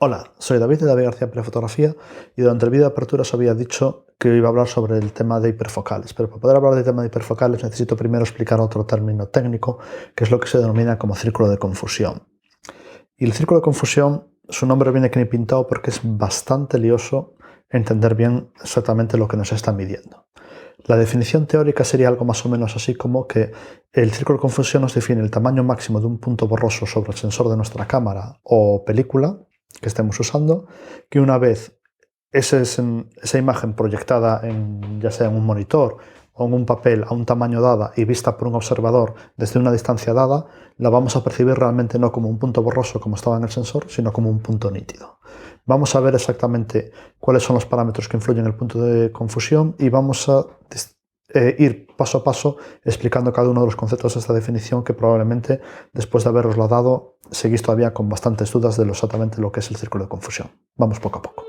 Hola, soy David de David García Pérez Fotografía y durante el vídeo de apertura os había dicho que iba a hablar sobre el tema de hiperfocales, pero para poder hablar del tema de hiperfocales necesito primero explicar otro término técnico que es lo que se denomina como círculo de confusión. Y el círculo de confusión, su nombre viene que ni pintado porque es bastante lioso entender bien exactamente lo que nos está midiendo. La definición teórica sería algo más o menos así como que el círculo de confusión nos define el tamaño máximo de un punto borroso sobre el sensor de nuestra cámara o película que estemos usando, que una vez esa imagen proyectada ya sea en un monitor o en un papel a un tamaño dada y vista por un observador desde una distancia dada, la vamos a percibir realmente no como un punto borroso como estaba en el sensor, sino como un punto nítido. Vamos a ver exactamente cuáles son los parámetros que influyen en el punto de confusión y vamos a ir paso a paso explicando cada uno de los conceptos de esta definición que probablemente después de haberosla dado seguís todavía con bastantes dudas de exactamente lo que es el círculo de confusión. Vamos poco a poco.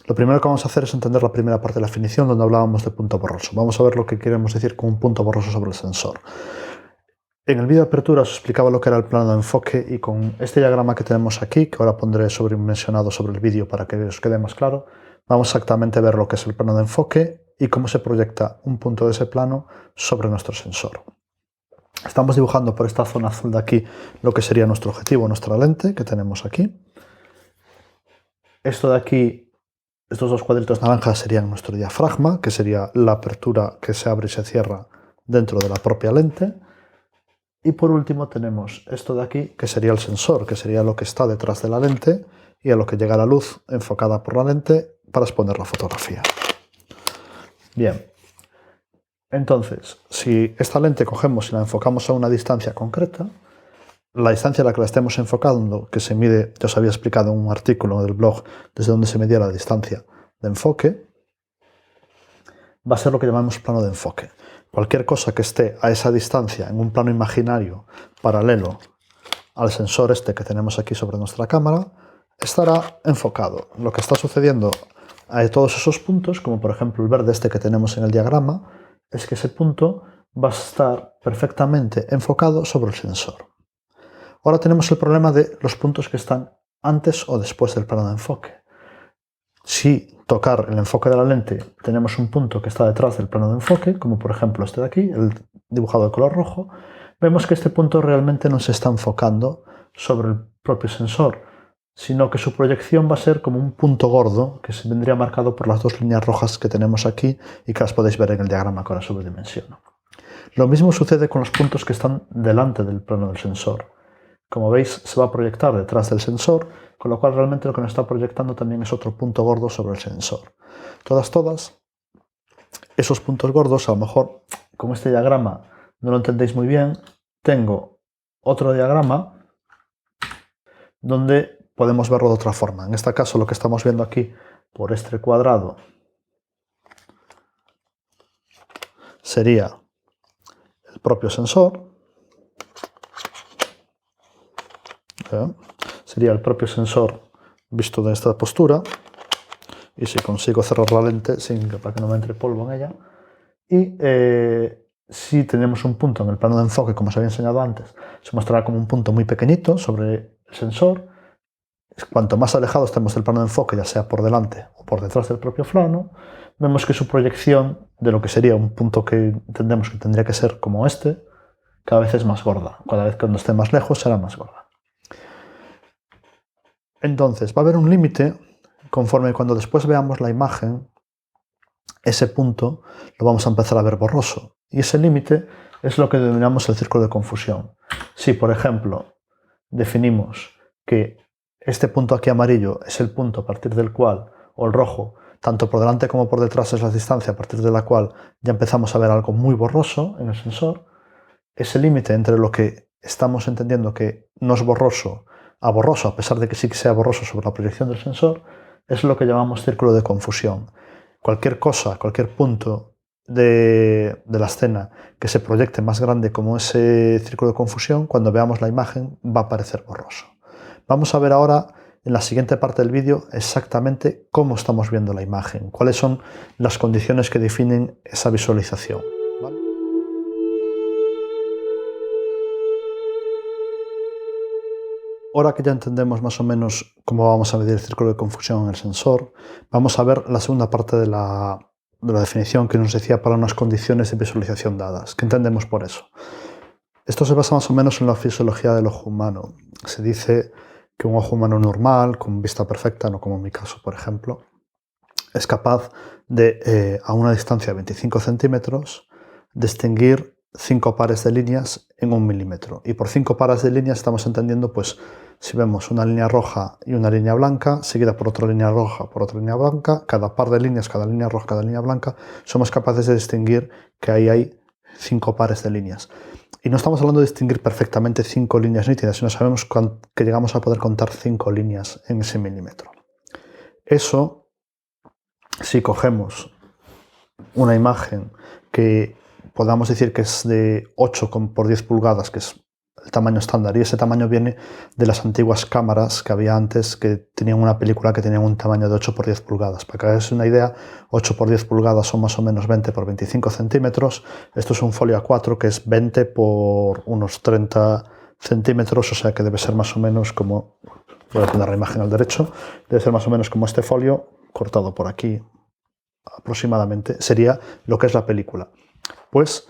Lo primero que vamos a hacer es entender la primera parte de la definición donde hablábamos de punto borroso. Vamos a ver lo que queremos decir con un punto borroso sobre el sensor. En el vídeo de apertura os explicaba lo que era el plano de enfoque y con este diagrama que tenemos aquí, que ahora pondré sobredimensionado sobre el vídeo para que os quede más claro, vamos exactamente a ver lo que es el plano de enfoque y cómo se proyecta un punto de ese plano sobre nuestro sensor. Estamos dibujando por esta zona azul de aquí lo que sería nuestro objetivo, nuestra lente que tenemos aquí. Esto de aquí, estos dos cuadritos naranjas serían nuestro diafragma, que sería la apertura que se abre y se cierra dentro de la propia lente. Y por último tenemos esto de aquí, que sería el sensor, que sería lo que está detrás de la lente y a lo que llega la luz enfocada por la lente para exponer la fotografía. Bien, entonces, si esta lente cogemos y la enfocamos a una distancia concreta, la distancia a la que la estemos enfocando, que se mide, ya os había explicado en un artículo del blog desde donde se medía la distancia de enfoque, va a ser lo que llamamos plano de enfoque. Cualquier cosa que esté a esa distancia en un plano imaginario paralelo al sensor este que tenemos aquí sobre nuestra cámara estará enfocado. Lo que está sucediendo a todos esos puntos, como por ejemplo el verde este que tenemos en el diagrama, es que ese punto va a estar perfectamente enfocado sobre el sensor. Ahora tenemos el problema de los puntos que están antes o después del plano de enfoque. Si tocar el enfoque de la lente tenemos un punto que está detrás del plano de enfoque, como por ejemplo este de aquí, el dibujado de color rojo, vemos que este punto realmente no se está enfocando sobre el propio sensor, sino que su proyección va a ser como un punto gordo que se vendría marcado por las dos líneas rojas que tenemos aquí y que las podéis ver en el diagrama que ahora sobredimensiono. Lo mismo sucede con los puntos que están delante del plano del sensor. Como veis, se va a proyectar detrás del sensor, con lo cual realmente lo que nos está proyectando también es otro punto gordo sobre el sensor. Todas, esos puntos gordos, a lo mejor con este diagrama no lo entendéis muy bien, tengo otro diagrama donde podemos verlo de otra forma. En este caso, lo que estamos viendo aquí por este cuadrado sería el propio sensor. Sería el propio sensor visto de esta postura, y si consigo cerrar la lente para que no me entre polvo en ella, y si tenemos un punto en el plano de enfoque, como os había enseñado antes, se mostrará como un punto muy pequeñito sobre el sensor. Cuanto más alejado estemos del plano de enfoque, ya sea por delante o por detrás del propio plano, vemos que su proyección de lo que sería un punto que entendemos que tendría que ser como este, cada vez es más gorda. Cada vez cuando esté más lejos será más gorda. Entonces, va a haber un límite conforme cuando después veamos la imagen, ese punto lo vamos a empezar a ver borroso. Y ese límite es lo que denominamos el círculo de confusión. Si, por ejemplo, definimos que este punto aquí amarillo es el punto a partir del cual, o el rojo, tanto por delante como por detrás es la distancia a partir de la cual ya empezamos a ver algo muy borroso en el sensor, ese límite entre lo que estamos entendiendo que no es borroso, a pesar de que sí que sea borroso sobre la proyección del sensor, es lo que llamamos círculo de confusión. Cualquier cosa, cualquier punto de la escena que se proyecte más grande como ese círculo de confusión, cuando veamos la imagen va a parecer borroso. Vamos a ver ahora en la siguiente parte del vídeo exactamente cómo estamos viendo la imagen, cuáles son las condiciones que definen esa visualización. ¿Vale? Ahora que ya entendemos más o menos cómo vamos a medir el círculo de confusión en el sensor, vamos a ver la segunda parte de la definición que nos decía para unas condiciones de visualización dadas. ¿Qué entendemos por eso? Esto se basa más o menos en la fisiología del ojo humano. Se dice que un ojo humano normal, con vista perfecta, no como en mi caso, por ejemplo, es capaz de, a una distancia de 25 centímetros, distinguir 5 pares de líneas en 1 milímetro. Y por 5 pares de líneas estamos entendiendo, pues, si vemos una línea roja y una línea blanca, seguida por otra línea roja, por otra línea blanca, cada par de líneas, cada línea roja, cada línea blanca, somos capaces de distinguir que ahí hay 5 pares de líneas. Y no estamos hablando de distinguir perfectamente 5 líneas nítidas, sino sabemos que llegamos a poder contar 5 líneas en ese milímetro. Eso, si cogemos una imagen que podamos decir que es de 8 por 10 pulgadas, que es el tamaño estándar, y ese tamaño viene de las antiguas cámaras que había antes, que tenían una película que tenían un tamaño de 8 por 10 pulgadas. Para que hagáis una idea, 8 por 10 pulgadas son más o menos 20 por 25 centímetros. Esto es un folio A4 que es 20 por unos 30 centímetros, o sea que debe ser más o menos como, voy a poner la imagen al derecho, debe ser más o menos como este folio, cortado por aquí aproximadamente, sería lo que es la película. Pues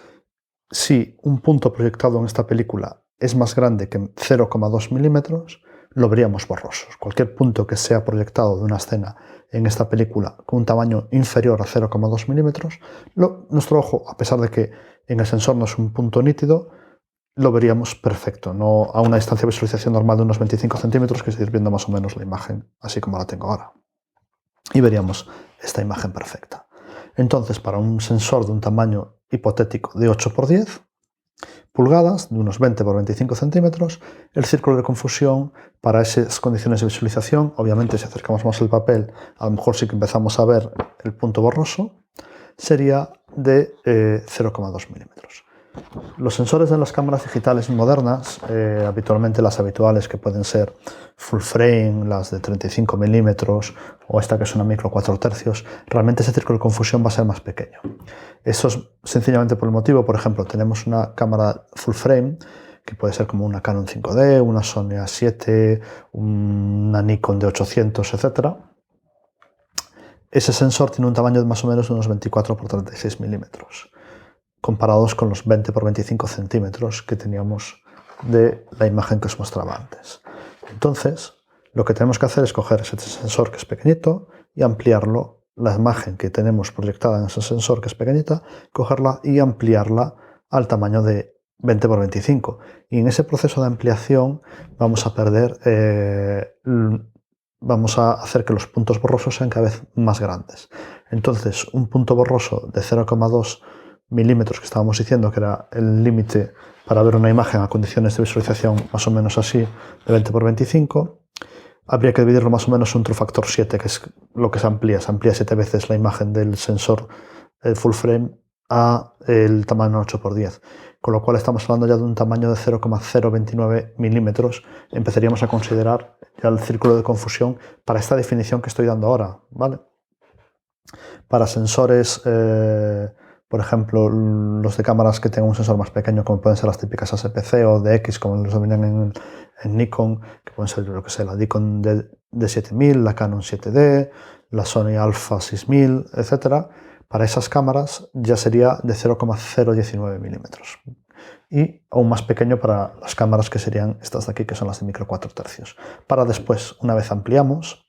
si un punto proyectado en esta película es más grande que 0,2 milímetros, lo veríamos borroso. Cualquier punto que sea proyectado de una escena en esta película con un tamaño inferior a 0,2 milímetros, nuestro ojo, a pesar de que en el sensor no es un punto nítido, lo veríamos perfecto, no a una distancia de visualización normal de unos 25 centímetros, que es ir viendo más o menos la imagen así como la tengo ahora. Y veríamos esta imagen perfecta. Entonces, para un sensor de un tamaño hipotético de 8 por 10 pulgadas, de unos 20 por 25 centímetros, el círculo de confusión para esas condiciones de visualización, obviamente si acercamos más el papel, a lo mejor sí que empezamos a ver el punto borroso, sería de 0,2 milímetros. Los sensores de las cámaras digitales modernas, habitualmente las habituales que pueden ser full frame, las de 35 milímetros o esta que es una micro 4 tercios, realmente ese círculo de confusión va a ser más pequeño. Eso es sencillamente por el motivo, por ejemplo, tenemos una cámara full frame que puede ser como una Canon 5D, una Sony A7, una Nikon D800, etc. Ese sensor tiene un tamaño de más o menos de unos 24 por 36 milímetros. Comparados con los 20 por 25 centímetros que teníamos de la imagen que os mostraba antes. Entonces, lo que tenemos que hacer es coger ese sensor que es pequeñito y ampliarlo, la imagen que tenemos proyectada en ese sensor que es pequeñita, cogerla y ampliarla al tamaño de 20 por 25. Y en ese proceso de ampliación vamos a vamos a hacer que los puntos borrosos sean cada vez más grandes. Entonces, un punto borroso de 0,2 milímetros, que estábamos diciendo que era el límite para ver una imagen a condiciones de visualización más o menos así, de 20 por 25, habría que dividirlo más o menos entre un factor 7, que es lo que se amplía 7 veces la imagen del sensor full frame a el tamaño 8 por 10, con lo cual estamos hablando ya de un tamaño de 0,029 milímetros. Empezaríamos a considerar ya el círculo de confusión para esta definición que estoy dando ahora, ¿vale? Para sensores por ejemplo, los de cámaras que tengan un sensor más pequeño, como pueden ser las típicas APS-C o DX, como los dominan en Nikon, que pueden ser, lo que sé, la Nikon D7000, la Canon 7D, la Sony Alpha 6000, etc. Para esas cámaras ya sería de 0,019 milímetros. Y aún más pequeño para las cámaras que serían estas de aquí, que son las de micro 4 tercios. Para después, una vez ampliamos,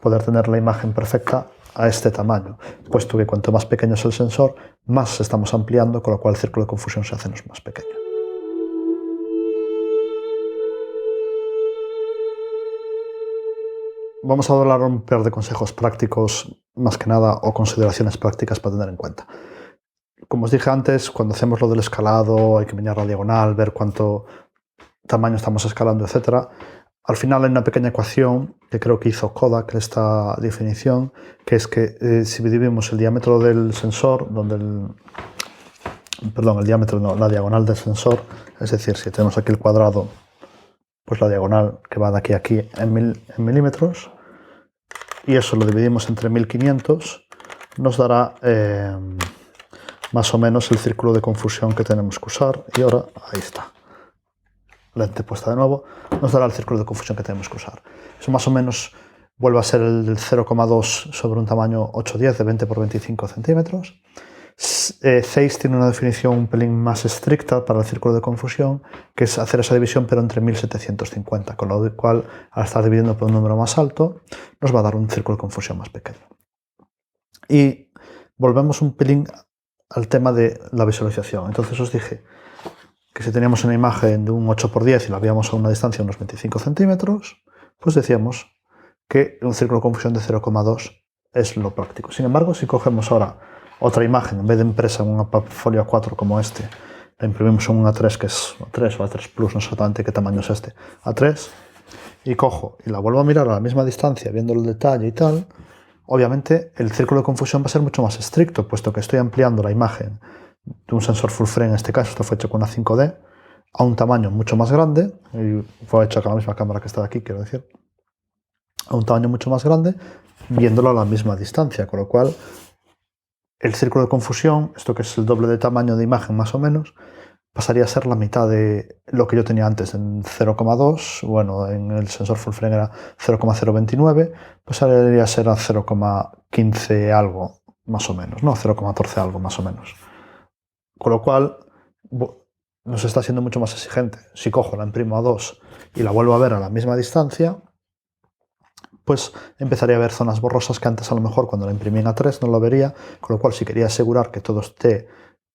poder tener la imagen perfecta a este tamaño, puesto que cuanto más pequeño es el sensor, más estamos ampliando, con lo cual el círculo de confusión se hace más pequeño. Vamos a hablar un par de consejos prácticos, más que nada, o consideraciones prácticas para tener en cuenta. Como os dije antes, cuando hacemos lo del escalado, hay que mirar la diagonal, ver cuánto tamaño estamos escalando, etc. Al final hay una pequeña ecuación que creo que hizo Kodak, esta definición, que es que si dividimos el diámetro del sensor, la diagonal del sensor, es decir, si tenemos aquí el cuadrado, pues la diagonal que va de aquí a aquí en milímetros, y eso lo dividimos entre 1500, nos dará más o menos el círculo de confusión que tenemos que usar, y ahora ahí está. lente puesta de nuevo, nos dará el círculo de confusión que tenemos que usar. Eso más o menos vuelve a ser el 0,2 sobre un tamaño 810 de 20 por 25 centímetros. Zeiss tiene una definición un pelín más estricta para el círculo de confusión, que es hacer esa división pero entre 1750, con lo cual al estar dividiendo por un número más alto nos va a dar un círculo de confusión más pequeño. Y volvemos un pelín al tema de la visualización. Entonces os dije que si teníamos una imagen de un 8x10 y la veíamos a una distancia de unos 25 centímetros, pues decíamos que un círculo de confusión de 0,2 es lo práctico. Sin embargo, si cogemos ahora otra imagen, en vez de impresa en un folio A4 como este, la imprimimos en un A3, que es A3 o A3 Plus, no sé exactamente qué tamaño es este, A3, y cojo y la vuelvo a mirar a la misma distancia, viendo el detalle y tal, obviamente el círculo de confusión va a ser mucho más estricto, puesto que estoy ampliando la imagen de un sensor full frame, en este caso esto fue hecho con una 5D, a un tamaño mucho más grande, y fue hecho con la misma cámara que está aquí, quiero decir, a un tamaño mucho más grande, viéndolo a la misma distancia, con lo cual el círculo de confusión, esto que es el doble de tamaño de imagen más o menos, pasaría a ser la mitad de lo que yo tenía antes en 0,2, bueno, en el sensor full frame era 0,029, pasaría a ser a 0,15 algo más o menos, ¿no? 0,14 algo más o menos. Con lo cual nos está siendo mucho más exigente. Si cojo, la imprimo a 2 y la vuelvo a ver a la misma distancia, pues empezaría a ver zonas borrosas que antes a lo mejor cuando la imprimí en A3 no lo vería, con lo cual si quería asegurar que todo esté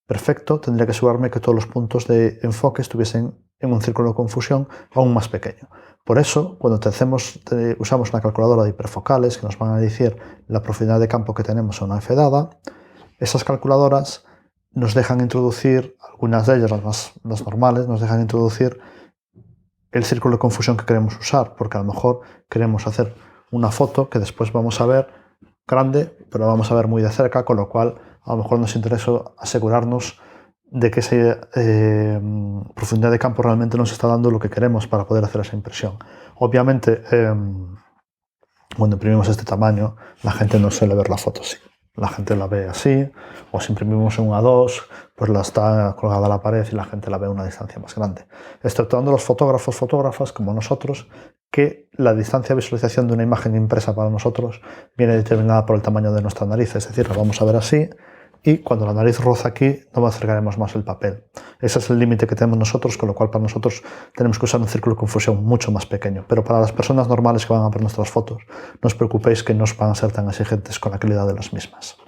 perfecto, tendría que asegurarme que todos los puntos de enfoque estuviesen en un círculo de confusión aún más pequeño. Por eso, cuando usamos una calculadora de hiperfocales que nos van a decir la profundidad de campo que tenemos en una F dada, esas calculadoras nos dejan introducir, algunas de ellas, las normales, nos dejan introducir el círculo de confusión que queremos usar, porque a lo mejor queremos hacer una foto que después vamos a ver grande, pero la vamos a ver muy de cerca, con lo cual a lo mejor nos interesa asegurarnos de que esa profundidad de campo realmente nos está dando lo que queremos para poder hacer esa impresión. Obviamente, cuando imprimimos este tamaño, la gente no suele ver la foto así. La gente la ve así, o si imprimimos en un A2, pues la está colgada a la pared y la gente la ve a una distancia más grande. Exceptuando los fotógrafas como nosotros, que la distancia de visualización de una imagen impresa para nosotros viene determinada por el tamaño de nuestra nariz, es decir, la vamos a ver así, y cuando la nariz roza aquí no acercaremos más el papel. Ese es el límite que tenemos nosotros, con lo cual para nosotros tenemos que usar un círculo de confusión mucho más pequeño. Pero para las personas normales que van a ver nuestras fotos, no os preocupéis que no os van a ser tan exigentes con la calidad de las mismas.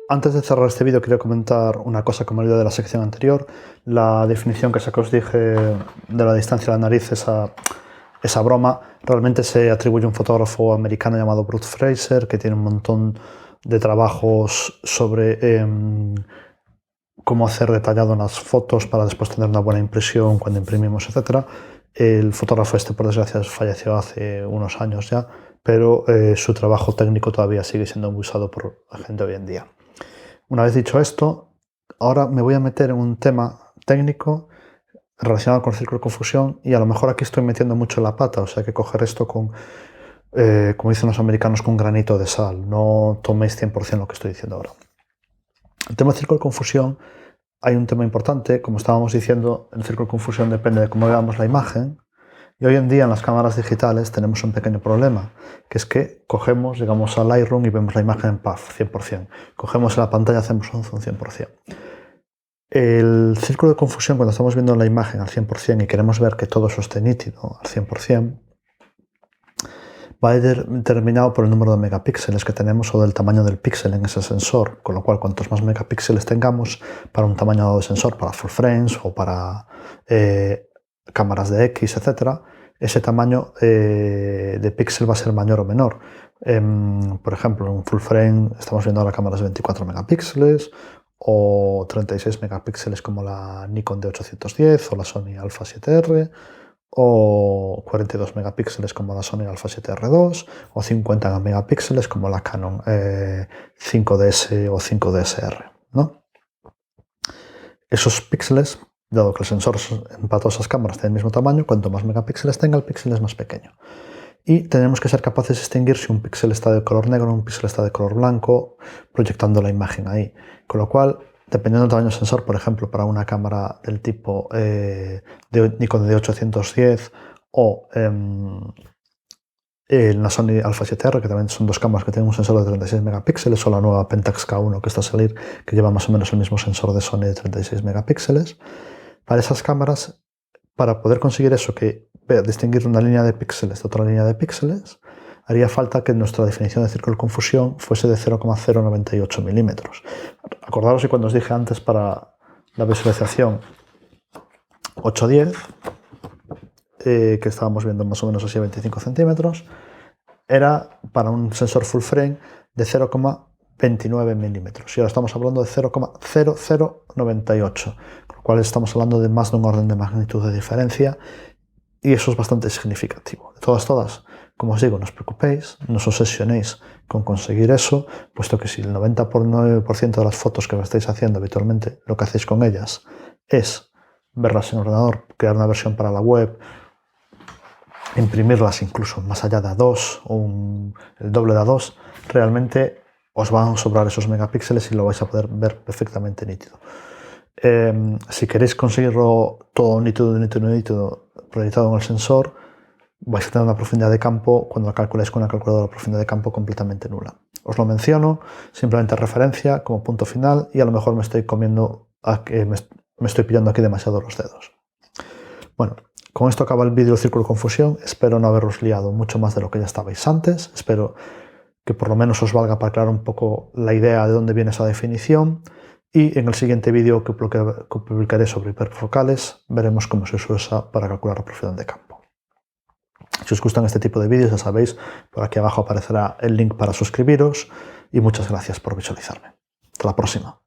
Antes de cerrar este vídeo quería comentar una cosa que me olvidé de la sección anterior. La definición que os dije de la distancia de la nariz, esa broma, realmente se atribuye a un fotógrafo americano llamado Bruce Fraser, que tiene un montón de trabajos sobre cómo hacer detallado en las fotos para después tener una buena impresión cuando imprimimos, etc. El fotógrafo por desgracia, falleció hace unos años ya, pero su trabajo técnico todavía sigue siendo muy usado por la gente hoy en día. Una vez dicho esto, ahora me voy a meter en un tema técnico relacionado con el círculo de confusión y a lo mejor aquí estoy metiendo mucho la pata, o sea hay que coger esto con, como dicen los americanos, con un granito de sal. No toméis 100% lo que estoy diciendo ahora. El tema del círculo de confusión, hay un tema importante, como estábamos diciendo, el círculo de confusión depende de cómo veamos la imagen. Y hoy en día en las cámaras digitales tenemos un pequeño problema, que es que cogemos, llegamos al Lightroom y vemos la imagen en paz, 100%. Cogemos la pantalla, hacemos un zoom 100%. El círculo de confusión, cuando estamos viendo la imagen al 100% y queremos ver que todo eso esté nítido al 100%, va a ir determinado por el número de megapíxeles que tenemos o del tamaño del píxel en ese sensor, con lo cual cuantos más megapíxeles tengamos para un tamaño dado de sensor, para full frames o para cámaras de X, etc., ese tamaño de píxel va a ser mayor o menor. Por ejemplo, en un full frame estamos viendo ahora cámaras de 24 megapíxeles o 36 megapíxeles como la Nikon D810 o la Sony Alpha 7R, o 42 megapíxeles como la Sony Alpha 7R2 o 50 megapíxeles como la Canon 5DS o 5DSR, ¿no? Esos píxeles, dado que el sensor para todas esas cámaras tiene el mismo tamaño, cuanto más megapíxeles tenga, el píxel es más pequeño. y tenemos que ser capaces de distinguir si un píxel está de color negro o un píxel está de color blanco, proyectando la imagen ahí. Con lo cual, dependiendo del tamaño del sensor, por ejemplo, para una cámara del tipo de Nikon D810 o la Sony Alpha 7R, que también son dos cámaras que tienen un sensor de 36 megapíxeles, o la nueva Pentax K1 que está a salir, que lleva más o menos el mismo sensor de Sony de 36 megapíxeles. Para esas cámaras, para poder conseguir eso, que distinguir una línea de píxeles de otra línea de píxeles, haría falta que nuestra definición de círculo de confusión fuese de 0,098 milímetros. Acordaros que cuando os dije antes para la visualización 810, que estábamos viendo más o menos así a 25 centímetros, era para un sensor full frame de 0,29 milímetros. Y ahora estamos hablando de 0,0098, con lo cual estamos hablando de más de un orden de magnitud de diferencia, y eso es bastante significativo. De todas, como os digo, no os preocupéis, no os obsesionéis con conseguir eso, puesto que si el 99% de las fotos que estáis haciendo habitualmente, lo que hacéis con ellas es verlas en ordenador, crear una versión para la web, imprimirlas incluso más allá de A2 o el doble de A2, realmente os van a sobrar esos megapíxeles y lo vais a poder ver perfectamente nítido. Si queréis conseguirlo todo nítido proyectado en el sensor, vais a tener una profundidad de campo, cuando la calculáis con una calculadora, profundidad de campo completamente nula. Os lo menciono simplemente referencia como punto final, y a lo mejor me estoy pillando aquí demasiado los dedos. Bueno, con esto acaba el vídeo del círculo de confusión. Espero no haberos liado mucho más de lo que ya estabais antes. Espero que por lo menos os valga para aclarar un poco la idea de dónde viene esa definición. Y en el siguiente vídeo que publicaré sobre hiperfocales, veremos cómo se usa para calcular la profundidad de campo. Si os gustan este tipo de vídeos, ya sabéis, por aquí abajo aparecerá el link para suscribiros, y muchas gracias por visualizarme. Hasta la próxima.